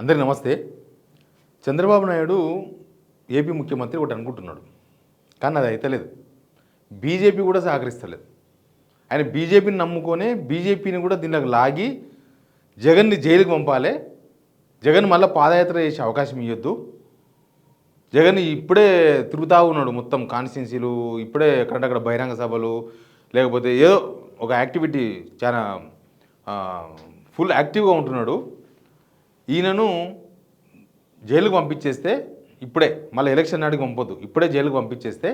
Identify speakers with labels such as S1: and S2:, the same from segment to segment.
S1: అందరికీ నమస్తే. చంద్రబాబు నాయుడు ఏపీ ముఖ్యమంత్రి ఒకటి అనుకుంటున్నాడు, కానీ అది అయితలేదు. బీజేపీ కూడా సహకరిస్తలేదు. ఆయన బీజేపీని నమ్ముకొనే బీజేపీని కూడా దీనిలోకి లాగి జగన్ని జైలుకి పంపాలి, జగన్ మళ్ళీ పాదయాత్ర చేసే అవకాశం ఇవ్వద్దు, జగన్ ఇప్పుడే తిరుగుతూ ఉన్నాడు మొత్తం కాన్స్టిట్యున్సీలు, ఇప్పుడే ఎక్కడంటే బహిరంగ సభలు, లేకపోతే ఏదో ఒక యాక్టివిటీ చాలా ఫుల్ యాక్టివ్గా ఉంటున్నాడు. ఈయనను జైలుకు పంపించేస్తే ఇప్పుడే, మళ్ళీ ఎలక్షన్ నాటికి పంపొద్దు, ఇప్పుడే జైలుకు పంపించేస్తే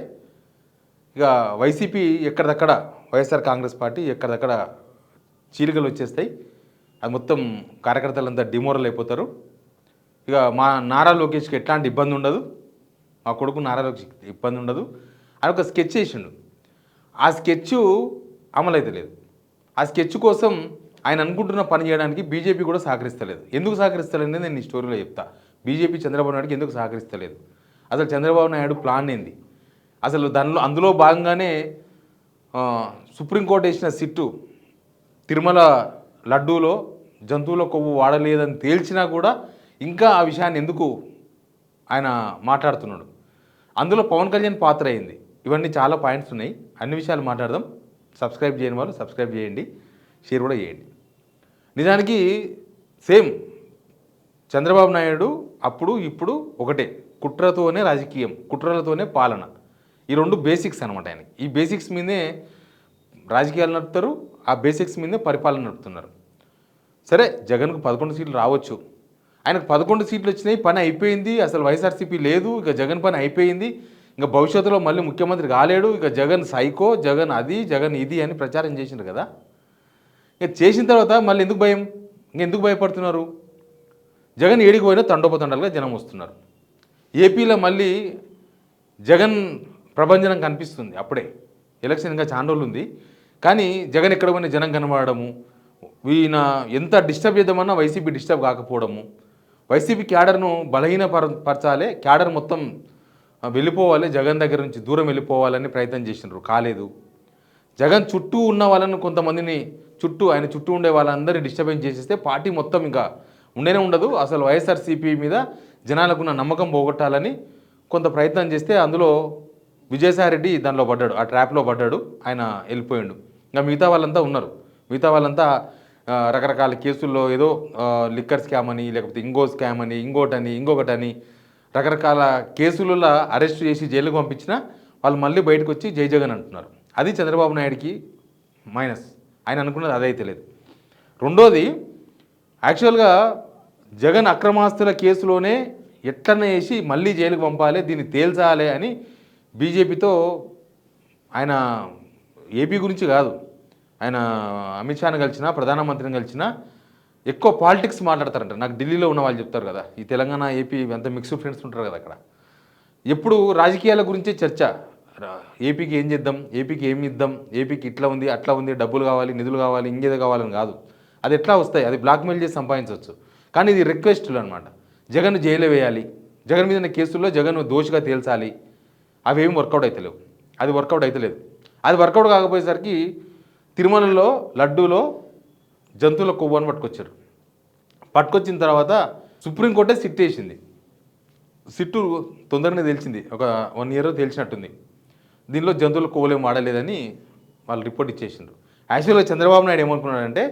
S1: ఇక వైసీపీ ఎక్కడిదక్కడ, వైఎస్ఆర్ కాంగ్రెస్ పార్టీ ఎక్కడిదక్కడ చీలికలు వచ్చేస్తాయి. అది మొత్తం కార్యకర్తలంతా డిమోరల్ అయిపోతారు. ఇక మా నారా లోకేష్కి ఎట్లాంటి ఇబ్బంది ఉండదు, మా కొడుకు నారా లోకేష్కి ఇబ్బంది ఉండదు అని ఒక స్కెచ్ చేసిండు. ఆ స్కెచ్ అమలైతే లేదు. ఆ స్కెచ్ కోసం ఆయన అనుకుంటున్న పని చేయడానికి బీజేపీ కూడా సహకరిస్తలేదు. ఎందుకు సహకరిస్తలేదని నేను ఈ స్టోరీలో చెప్తా. బీజేపీ చంద్రబాబు నాయుడుకి ఎందుకు సహకరిస్తలేదు, అసలు చంద్రబాబు నాయుడు ప్లాన్ ఏంది, అసలు అందులో భాగంగానే సుప్రీంకోర్టు వేసిన సిట్టు తిరుమల లడ్డూలో జంతువుల కొవ్వు వాడలేదని తేల్చినా కూడా ఇంకా ఆ విషయాన్ని ఎందుకు ఆయన మాట్లాడుతున్నాడు. అందులో పవన్ కళ్యాణ్ పాత్ర అయింది. ఇవన్నీ చాలా పాయింట్స్ ఉన్నాయి, అన్ని విషయాలు మాట్లాడదాం. సబ్స్క్రైబ్ చేయని వాళ్ళు సబ్స్క్రైబ్ చేయండి, షేర్ కూడా చేయండి. నిజానికి సేమ్ చంద్రబాబు నాయుడు అప్పుడు ఇప్పుడు ఒకటే, కుట్రతోనే రాజకీయం, కుట్రలతోనే పాలన. ఈ రెండు బేసిక్స్ అనమాట ఆయనకి. ఈ బేసిక్స్ మీదే రాజకీయాలు నడుపుతారు, ఆ బేసిక్స్ మీదే పరిపాలన నడుపుతున్నారు. సరే, జగన్కు 11 సీట్లు రావచ్చు, ఆయనకు 11 సీట్లు వచ్చినాయి, పని అయిపోయింది, అసలు వైఎస్ఆర్సీపీ లేదు, ఇక జగన్ పని అయిపోయింది, ఇంకా భవిష్యత్తులో మళ్ళీ ముఖ్యమంత్రి కాలేడు, ఇక జగన్ సైకో, జగన్ అది, జగన్ ఇది అని ప్రచారం చేసిండు కదా. ఇక చేసిన తర్వాత మళ్ళీ ఎందుకు భయం, ఇంకెందుకు భయపడుతున్నారు? జగన్ ఏడికి పోయినా తండోపతండాలుగా జనం వస్తున్నారు. ఏపీలో మళ్ళీ జగన్ ప్రభంజనం కనిపిస్తుంది. అప్పుడే ఎలక్షన్ ఇంకా చాలా రోజులు ఉంది, కానీ జగన్ ఎక్కడ పోయినా జనం కనబడము, ఈయన ఎంత డిస్టర్బ్ చేద్దామన్నా వైసీపీ డిస్టర్బ్ కాకపోవడము, వైసీపీ క్యాడర్ను బలహీనపరచాలి, క్యాడర్ మొత్తం వెళ్ళిపోవాలి, జగన్ దగ్గర నుంచి దూరం వెళ్ళిపోవాలని ప్రయత్నం చేసినారు, కాలేదు. జగన్ చుట్టూ ఉన్న వాళ్ళను కొంతమందిని ఆయన చుట్టూ ఉండే వాళ్ళందరినీ డిస్టర్బెన్స్ చేసేస్తే పార్టీ మొత్తం ఇంకా ఉండనే ఉండదు. అసలు వైఎస్ఆర్సీపీ మీద జనాలకున్న నమ్మకం పోగొట్టాలని కొంత ప్రయత్నం చేస్తే అందులో విజయసాయిరెడ్డి దానిలో పడ్డాడు, ఆ ట్రాప్లో పడ్డాడు, ఆయన వెళ్ళిపోయాడు. ఇంకా మిగతా వాళ్ళంతా ఉన్నారు. మిగతా వాళ్ళంతా రకరకాల కేసుల్లో ఏదో లిక్కర్ స్కామ్ అని, లేకపోతే ఇంకో స్కామ్ అని, ఇంకొకటని రకరకాల కేసులలో అరెస్ట్ చేసి జైలుకు పంపించినా వాళ్ళు మళ్ళీ బయటకు వచ్చి జై జగన్ అంటున్నారు. అది చంద్రబాబు నాయుడికి మైనస్. ఆయన అనుకున్నది అదైతే లేదు. రెండోది, యాక్చువల్గా జగన్ అక్రమాస్తుల కేసులోనే ఎట్లన్నా వేసి మళ్ళీ జైలుకు పంపాలి, దీన్ని తేల్చాలి అని బీజేపీతో ఆయన ఏపీ గురించి కాదు, ఆయన అమిత్ షాని కలిసినా, ప్రధానమంత్రిని కలిసినా ఎక్కువ పాలిటిక్స్ మాట్లాడతారంట. నాకు ఢిల్లీలో ఉన్న వాళ్ళు చెప్తారు కదా, ఈ తెలంగాణ ఏపీ అంత మిక్స్డ్ ఫ్రెండ్స్ ఉంటారు కదా, అక్కడ ఎప్పుడు రాజకీయాల గురించే చర్చ. ఏపీకి ఏం చేద్దాం, ఏపీకి ఏమి ఇద్దాం, ఏపీకి ఇట్లా ఉంది అట్లా ఉంది, డబ్బులు కావాలి, నిధులు కావాలి, ఇంకేదో కావాలని కాదు. అది ఎట్లా వస్తాయి, అది బ్లాక్మెయిల్ చేసి సంపాదించవచ్చు. కానీ ఇది రిక్వెస్టులు అనమాట. జగన్ జైలు వేయాలి, జగన్ మీద కేసుల్లో జగన్ దోషిగా తేల్చాలి, అవేమి వర్కౌట్ అవుతలేవు. అది వర్కౌట్ అవుతలేదు. అది వర్కౌట్ కాకపోయేసరికి తిరుమలలో లడ్డూలో జంతువుల కొవ్వు అని పట్టుకొచ్చారు. పట్టుకొచ్చిన తర్వాత సుప్రీంకోర్టే సిట్ వేసింది. సిట్టు తొందరగానే తెలిసింది, ఒక 1 year తెలిసినట్టుంది. దీనిలో జంతువుల కొవ్వులేం వాడలేదని వాళ్ళు రిపోర్ట్ ఇచ్చేసిండ్రు. యాక్చువల్గా చంద్రబాబు నాయుడు ఏమనుకున్నాడంటే,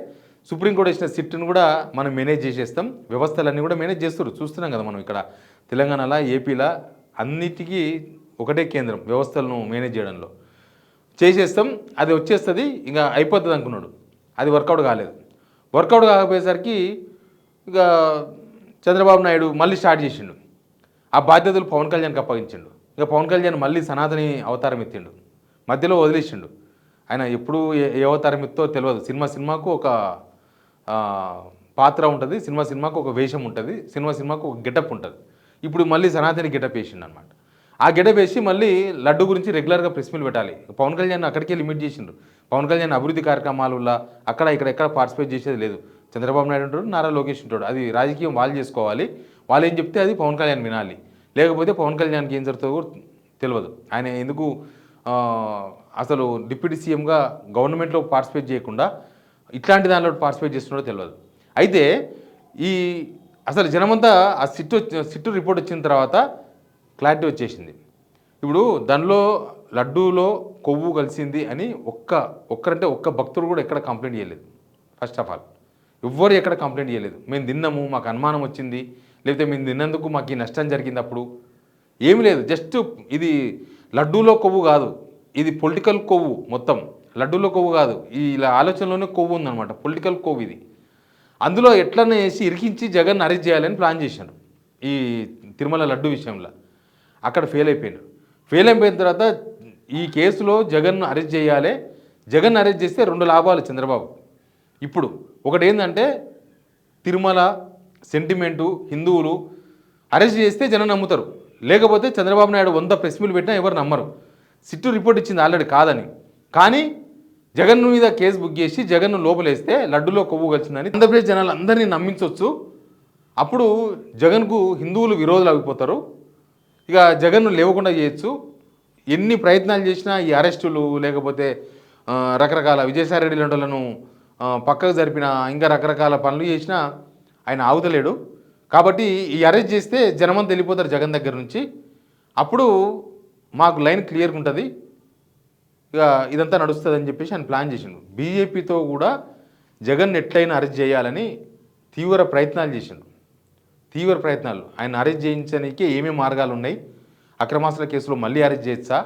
S1: సుప్రీంకోర్టు వేసిన సిట్టును కూడా మనం మేనేజ్ చేసేస్తాం, వ్యవస్థలన్నీ కూడా మేనేజ్ చేస్తారు. చూస్తున్నాం కదా మనం ఇక్కడ తెలంగాణలో, ఏపీలో అన్నిటికీ ఒకటే కేంద్రం వ్యవస్థలను మేనేజ్ చేయడంలో, చేసేస్తాం, అది వచ్చేస్తుంది, ఇంకా అయిపోతుంది అనుకున్నాడు. అది వర్కౌట్ కాలేదు. వర్కౌట్ కాకపోయేసరికి ఇక చంద్రబాబు నాయుడు మళ్ళీ స్టార్ట్ చేసిండు. ఆ బాధ్యతలు పవన్ కళ్యాణ్కి అప్పగించిండు. ఇక పవన్ కళ్యాణ్ మళ్ళీ సనాతని అవతారం ఎత్తిండు, మధ్యలో వదిలేసిండు. ఆయన ఎప్పుడు ఏ అవతారం ఎత్తో తెలియదు. సినిమాకు ఒక పాత్ర ఉంటుంది, సినిమాకు ఒక వేషం ఉంటుంది, సినిమాకు ఒక గెటప్ ఉంటుంది. ఇప్పుడు మళ్ళీ సనాతని గెటప్ వేసిండు అనమాట. ఆ గెటప్ వేసి మళ్ళీ లడ్డు గురించి రెగ్యులర్గా ప్రెస్ మీట్ పెట్టాలి. పవన్ కళ్యాణ్ అక్కడికే లిమిట్ చేసిండ్రు. పవన్ కళ్యాణ్ అభివృద్ధి కార్యక్రమాలలో అక్కడ ఎక్కడ పార్టిసిపేట్ చేసేది లేదు. చంద్రబాబు నాయుడు ఉంటాడు, నారా లోకేష్ ఉంటాడు. అది రాజకీయం వాళ్ళు చేసుకోవాలి, వాళ్ళు ఏం చెప్తే అది పవన్ కళ్యాణ్ వినాలి. లేకపోతే పవన్ కళ్యాణ్కి ఏం జరుగుతుందో కూడా తెలియదు. ఆయన ఎందుకు అసలు డిప్యూటీ సీఎంగా గవర్నమెంట్లో పార్టిసిపేట్ చేయకుండా ఇట్లాంటి దానిలో పార్టిసిపేట్ చేస్తున్నాడో తెలియదు. అయితే ఈ అసలు జనమంతా ఆ సిట్టు రిపోర్ట్ వచ్చిన తర్వాత క్లారిటీ వచ్చేసింది. ఇప్పుడు దానిలో లడ్డూలో కొవ్వు కలిసింది అని ఒక్క భక్తుడు కూడా ఎక్కడ కంప్లైంట్ చేయలేదు. ఫస్ట్ ఆఫ్ ఆల్ ఎవ్వరు ఎక్కడ కంప్లైంట్ చేయలేదు. మేము తిన్నాము, మాకు అనుమానం వచ్చింది, లేకపోతే మేము తిన్నందుకు మాకు ఈ నష్టం జరిగింది. అప్పుడు ఏమి లేదు. జస్ట్ ఇది లడ్డూలో కొవ్వు కాదు, ఇది పొలిటికల్ కొవ్వు. మొత్తం లడ్డూలో కొవ్వు కాదు, ఇలా ఆలోచనలోనే కొవ్వు ఉందన్నమాట. పొలిటికల్ కొవ్వు ఇది. అందులో ఎట్లనే వేసి ఇరికించి జగన్ అరెస్ట్ చేయాలని ప్లాన్ చేశాను ఈ తిరుమల లడ్డు విషయంలో. అక్కడ ఫెయిల్ అయిపోయాను. ఫెయిల్ అయిపోయిన తర్వాత ఈ కేసులో జగన్ను అరెస్ట్ చేయాలి. జగన్ అరెస్ట్ చేస్తే 2 లాభాలు చంద్రబాబు. ఇప్పుడు ఒకటి ఏంటంటే తిరుమల సెంటిమెంటు, హిందువులు అరెస్ట్ చేస్తే జనం నమ్ముతారు. లేకపోతే చంద్రబాబు నాయుడు 100 ప్రెస్ మీట్లు పెట్టినా ఎవరు నమ్మరు. సిట్టు రిపోర్ట్ ఇచ్చింది ఆల్రెడీ కాదని. కానీ జగన్ మీద కేసు బుక్ చేసి జగన్ను లోపలేస్తే లడ్డులో కొవ్వు కలిసిందని ఆంధ్రప్రదేశ్ జనాలు అందరినీ నమ్మించవచ్చు. అప్పుడు జగన్కు హిందువులు విరోధులు అయిపోతారు. ఇక జగన్ను లేవకుండా చేయొచ్చు. ఎన్ని ప్రయత్నాలు చేసినా ఈ అరెస్టులు, లేకపోతే రకరకాల విజయసాయిరెడ్డి లాంటి పక్కకు జరిపిన ఇంకా రకరకాల పనులు చేసినా ఆయన ఆగుతలేడు. కాబట్టి ఈ అరెస్ట్ చేస్తే జనమంతా వెళ్ళిపోతారు జగన్ దగ్గర నుంచి. అప్పుడు మాకు లైన్ క్లియర్గా ఉంటుంది, ఇక ఇదంతా నడుస్తుందని చెప్పేసి ఆయన ప్లాన్ చేసిండు. బీజేపీతో కూడా జగన్ ఎట్లయినా అరెస్ట్ చేయాలని తీవ్ర ప్రయత్నాలు చేసిండు. తీవ్ర ప్రయత్నాలు. ఆయన అరెస్ట్ చేయించడానికి ఏమేమి మార్గాలు ఉన్నాయి? అక్రమాస్తుల కేసులో మళ్ళీ అరెస్ట్ చేయొచ్చా,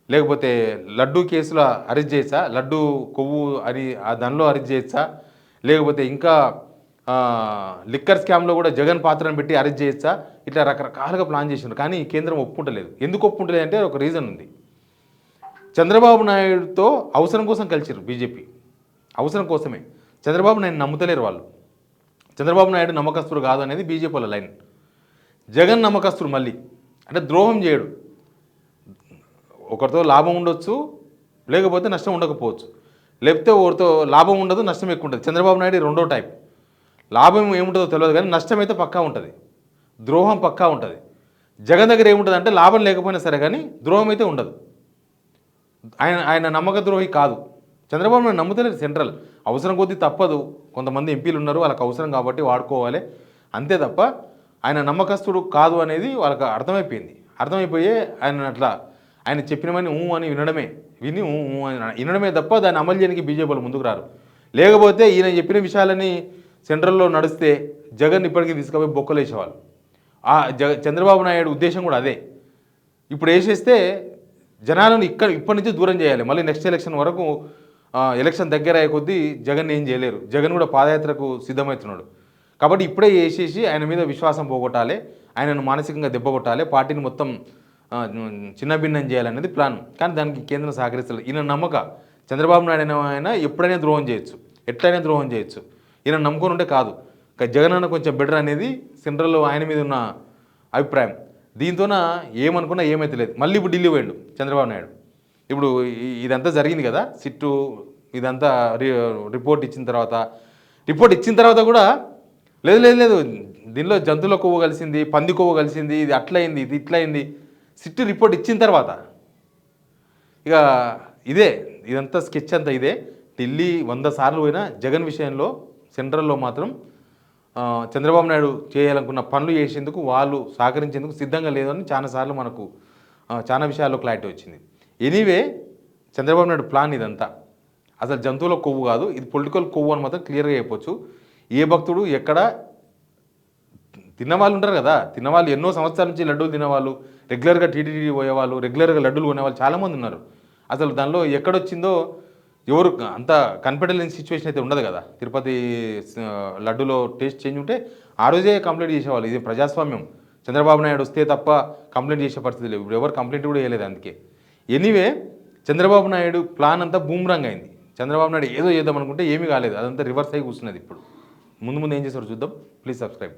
S1: లేకపోతే లడ్డూ కేసులో అరెస్ట్ చేయొచ్చా, లడ్డూ కొవ్వు అని దానిలో అరెస్ట్ చేయొచ్చా, లేకపోతే ఇంకా లిక్కర్ స్కామ్లో కూడా జగన్ పాత్రను పెట్టి అరెస్ట్ చేయొచ్చా, ఇట్లా రకరకాలుగా ప్లాన్ చేసిండు. కానీ కేంద్రం ఒప్పుకుంటలేదు. ఎందుకు ఒప్పుకుంటలేదు అంటే ఒక రీజన్ ఉంది. చంద్రబాబు నాయుడుతో అవసరం కోసం కలిసిరు బీజేపీ. అవసరం కోసమే. చంద్రబాబు నాయుడు నమ్ముతలేరు వాళ్ళు. చంద్రబాబు నాయుడు నమ్మకస్తుడు కాదు అనేది బీజేపీ వాళ్ళ లైన్. జగన్ నమ్మకస్తుడు. మళ్ళీ అంటే ద్రోహం చేయడు. ఒకరితో లాభం ఉండొచ్చు, లేకపోతే నష్టం ఉండకపోవచ్చు. లేకపోతే ఒకరితో లాభం ఉండదు, నష్టం ఎక్కువ ఉంటుంది. చంద్రబాబు నాయుడు రెండో టైప్. లాభం ఏముంటుందో తెలియదు కానీ నష్టం అయితే పక్కా ఉంటుంది, ద్రోహం పక్కా ఉంటుంది. జగన్ దగ్గర ఏముంటుంది అంటే లాభం లేకపోయినా సరే కానీ ద్రోహం అయితే ఉండదు. ఆయన నమ్మక ద్రోహి కాదు. చంద్రబాబు నాయుడు నమ్ముతలేదు. సెంట్రల్ అవసరం కొద్దీ తప్పదు. కొంతమంది ఎంపీలు ఉన్నారు, వాళ్ళకి అవసరం కాబట్టి వాడుకోవాలి అంతే తప్ప ఆయన నమ్మకస్తుడు కాదు అనేది వాళ్ళకి అర్థమైపోయింది. అర్థమైపోయే ఆయన చెప్పినవని అని విని వినడమే తప్ప దాన్ని అమలు చేయడానికి బీజేపీలు ముందుకు రారు. లేకపోతే ఈయన చెప్పిన విషయాలని సెంట్రల్లో నడిస్తే జగన్ ఇప్పటికీ తీసుకుపోయి బొక్కలు వేసేవాళ్ళు. చంద్రబాబు నాయుడు ఉద్దేశం కూడా అదే. ఇప్పుడు వేసేస్తే జనాలను ఇప్పటి నుంచి దూరం చేయాలి. మళ్ళీ నెక్స్ట్ ఎలక్షన్ వరకు ఎలక్షన్ దగ్గర అయ్యే కొద్దీ జగన్ ఏం చేయలేరు. జగన్ కూడా పాదయాత్రకు సిద్ధమవుతున్నాడు. కాబట్టి ఇప్పుడే వేసేసి ఆయన మీద విశ్వాసం పోగొట్టాలి, ఆయనను మానసికంగా దెబ్బకొట్టాలి, పార్టీని మొత్తం చిన్నభిన్నం చేయాలనేది ప్లాన్. కానీ దానికి కేంద్రం సహకరిస్తలేదు. ఈయన నమ్మక చంద్రబాబు నాయుడు ఆయన ఎప్పుడైనా ద్రోహం చేయొచ్చు, ఎట్లయినా ద్రోహం చేయొచ్చు. ఈయన నమ్ముకొని ఉంటే కాదు. జగన్ అన్న కొంచెం బెటర్ అనేది సెంట్రల్లో ఆయన మీద ఉన్న అభిప్రాయం. దీంతోన ఏమనుకున్నా ఏమైతే లేదు. మళ్ళీ ఇప్పుడు ఢిల్లీ పోయిండు చంద్రబాబు నాయుడు. ఇప్పుడు ఇదంతా జరిగింది కదా, సిట్టు ఇదంతా రిపోర్ట్ ఇచ్చిన తర్వాత కూడా లేదు దీనిలో జంతువుల కొవ్వు కలిసింది, పంది కొవ్వు కలిసింది, ఇది అట్లయింది, ఇది ఇట్లయింది. సిట్టు రిపోర్ట్ ఇచ్చిన తర్వాత ఇక ఇదంతా స్కెచ్ అంతా ఇదే. ఢిల్లీ 100 సార్లు పోయినా జగన్ విషయంలో సెంట్రల్లో మాత్రం చంద్రబాబు నాయుడు చేయాలనుకున్న పనులు చేసేందుకు వాళ్ళు సహకరించేందుకు సిద్ధంగా లేదని చాలాసార్లు మనకు చాలా విషయాల్లో క్లారిటీ వచ్చింది. ఎనీవే చంద్రబాబు నాయుడు ప్లాన్ ఇదంతా అసలు జంతువుల కొవ్వు కాదు, ఇది పొలిటికల్ కొవ్వు అని మాత్రం క్లియర్గా చెప్పొచ్చు. ఏ భక్తుడు ఎక్కడ తిన్నవాళ్ళు ఉంటారు కదా, తిన్నవాళ్ళు ఎన్నో సంవత్సరాల నుంచి లడ్డూలు తినేవాళ్ళు, రెగ్యులర్గా టీటీడీ పోయేవాళ్ళు, రెగ్యులర్గా లడ్డూలు కొనేవాళ్ళు చాలామంది ఉన్నారు. అసలు దానిలో ఎక్కడొచ్చిందో ఎవరు అంత కన్ఫిడెన్స్ సిచ్యువేషన్ అయితే ఉండదు కదా. తిరుపతి లడ్డూలో టేస్ట్ చేంజ్ ఉంటే ఆ రోజే కంప్లైంట్ చేసేవాళ్ళు. ఇది ప్రజాస్వామ్యం. చంద్రబాబు నాయుడు వస్తే తప్ప కంప్లైంట్ చేసే పరిస్థితి లేవు. ఇప్పుడు ఎవరు కంప్లైంట్ కూడా చేయలేదు. అందుకే ఎనీవే చంద్రబాబు నాయుడు ప్లాన్ అంతా బూమ్రాంగ్ అయింది. చంద్రబాబు నాయుడు ఏదో చేద్దాం అనుకుంటే ఏమీ కాలేదు. అదంతా రివర్స్ అయ్యి కూర్చున్నది. ఇప్పుడు ముందు ఏం చేస్తారో చూద్దాం. Please subscribe.